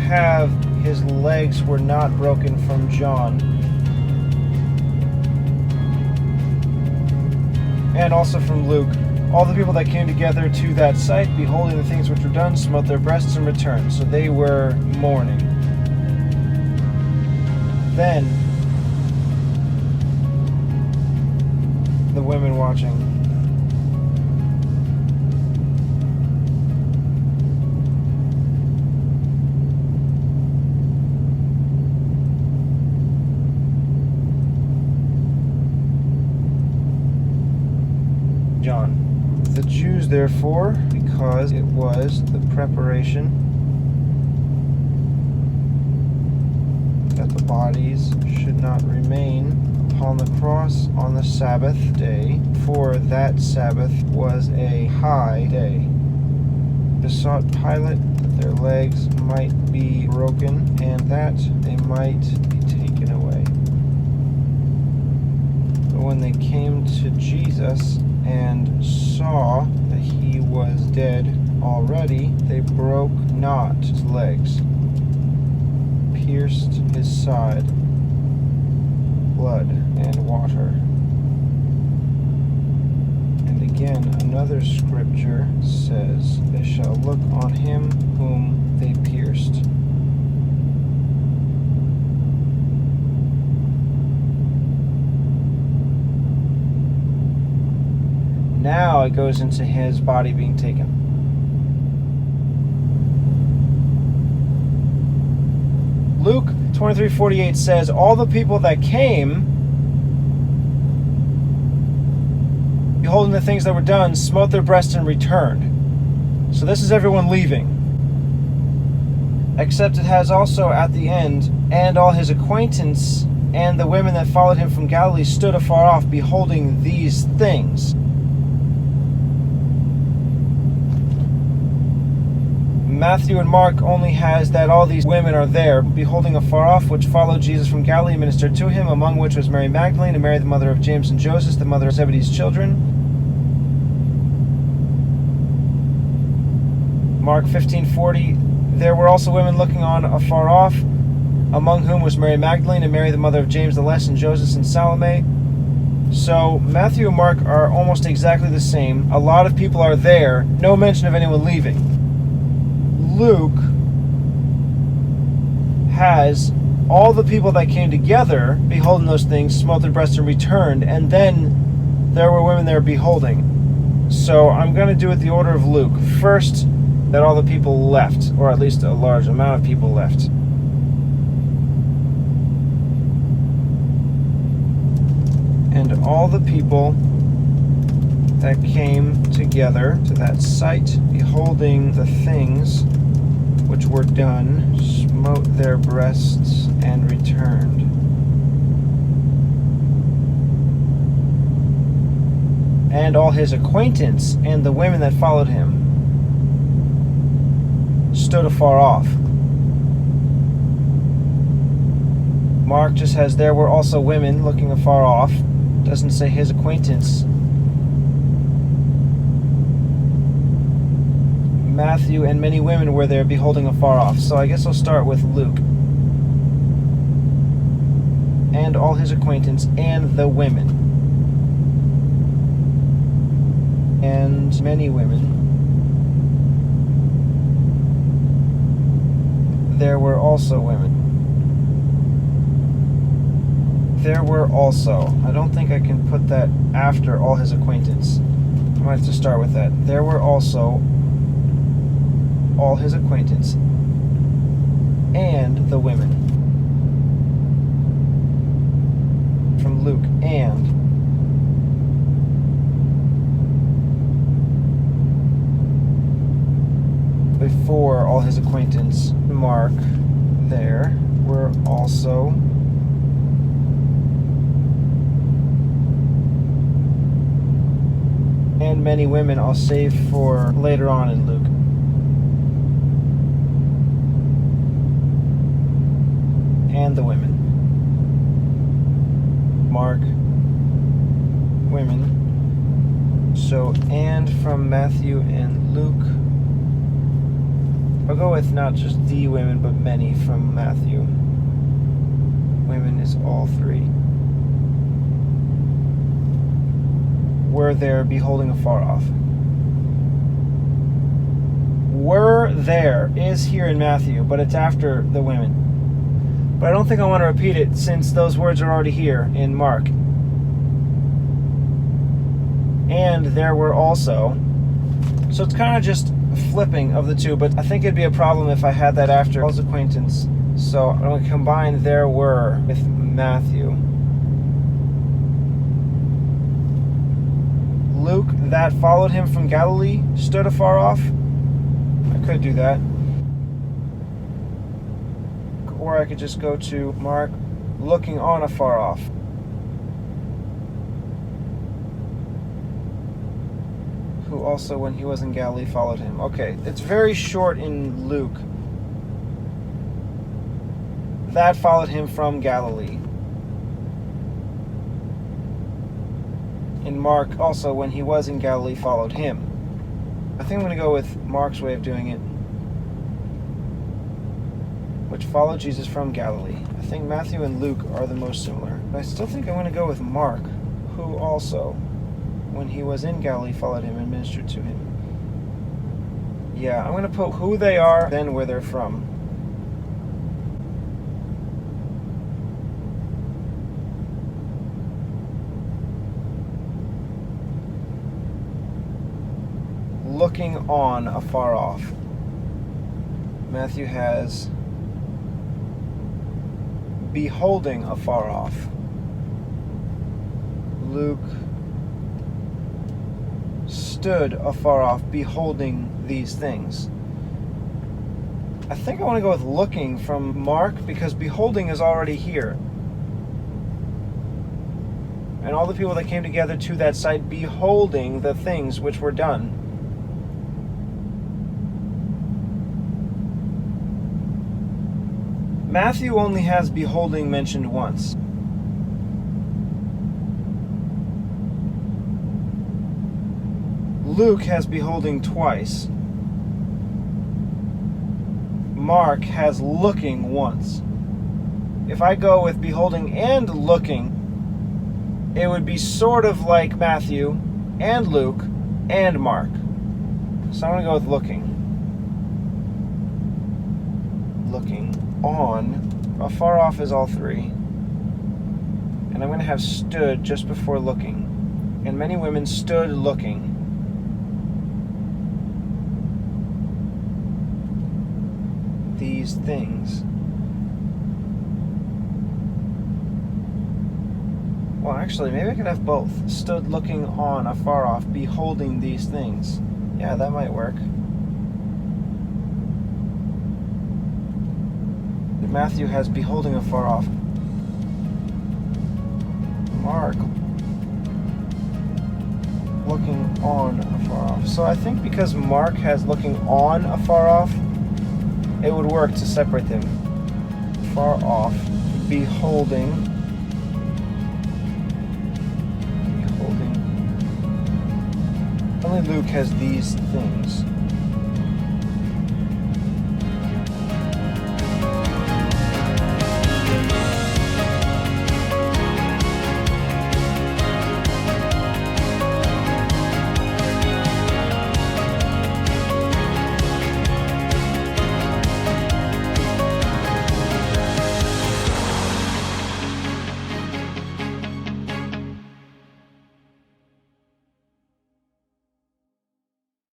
have his legs were not broken from John. And also from Luke. All the people that came together to that sight, beholding the things which were done, smote their breasts and returned. So they were mourning. Then, the women watching. John. The Jews, therefore, because it was the preparation that the bodies should not remain upon the cross on the Sabbath day, for that Sabbath was a high day, besought Pilate that their legs might be broken and that they might be taken away. But when they came to Jesus and saw that he was dead already, they broke not his legs, pierced his side, blood and water. And again, another scripture says, they shall look on him whom they pierced. Now it goes into his body being taken. Luke 23:48 says, all the people that came, beholding the things that were done, smote their breasts and returned. So this is everyone leaving. Except it has also at the end, and all his acquaintance and the women that followed him from Galilee stood afar off, beholding these things. Matthew and Mark only has that all these women are there, beholding afar off, which followed Jesus from Galilee and ministered to him, among which was Mary Magdalene, and Mary the mother of James and Joseph, the mother of Zebedee's children. Mark 15:40, there were also women looking on afar off, among whom was Mary Magdalene, and Mary the mother of James the Less, and Joseph and Salome. So Matthew and Mark are almost exactly the same. A lot of people are there, no mention of anyone leaving. Luke has all the people that came together, beholding those things, smote their breasts and returned, and then there were women there beholding. So I'm going to do it the order of Luke. First, that all the people left, or at least a large amount of people left. And all the people that came together to that sight, beholding the things which were done, smote their breasts and returned. And all his acquaintance and the women that followed him stood afar off. Mark just has, there were also women looking afar off. Doesn't say his acquaintance. Matthew and many women were there beholding afar off. So I guess I'll start with Luke. And all his acquaintance and the women. And many women. There were also women. There were also. I don't think I can put that after all his acquaintance. I might have to start with that. There were also all his acquaintance and the women. From Luke, and before all his acquaintance, Mark, there were also and many women. I'll save for later on in Luke. And the women. Mark, women. So, and from Matthew and Luke, I'll go with not just the women, but many from Matthew. Women is all three. Were there beholding afar off. Were there is here in Matthew, but it's after the women. But I don't think I want to repeat it since those words are already here in Mark. And there were also. So it's kind of just flipping of the two, but I think it'd be a problem if I had that after Paul's acquaintance. So I'm going to combine there were with Matthew. Luke, that followed him from Galilee, stood afar off. I could do that. Or I could just go to Mark, looking on afar off. Who also, when he was in Galilee, followed him. Okay, it's very short in Luke. That followed him from Galilee. In Mark, also, when he was in Galilee, followed him. I think I'm going to go with Mark's way of doing it, which followed Jesus from Galilee. I think Matthew and Luke are the most similar. But I still think I'm going to go with Mark, who also, when he was in Galilee, followed him and ministered to him. Yeah, I'm going to put who they are, then where they're from. Looking on afar off. Matthew has beholding afar off. Luke stood afar off, beholding these things. I think I want to go with looking from Mark, because beholding is already here. And all the people that came together to that site beholding the things which were done. Matthew only has beholding mentioned once. Luke has beholding twice. Mark has looking once. If I go with beholding and looking, it would be sort of like Matthew and Luke and Mark. So I'm going to go with looking. Looking on. Afar off is all three. And I'm going to have stood just before looking. And many women stood looking. These things. Well, actually, maybe I could have both. Stood looking on, afar off, beholding these things. Yeah, that might work. Matthew has beholding afar off. Mark looking on afar off. So I think because Mark has looking on afar off, it would work to separate them. Far off, beholding. Beholding. Only Luke has these things.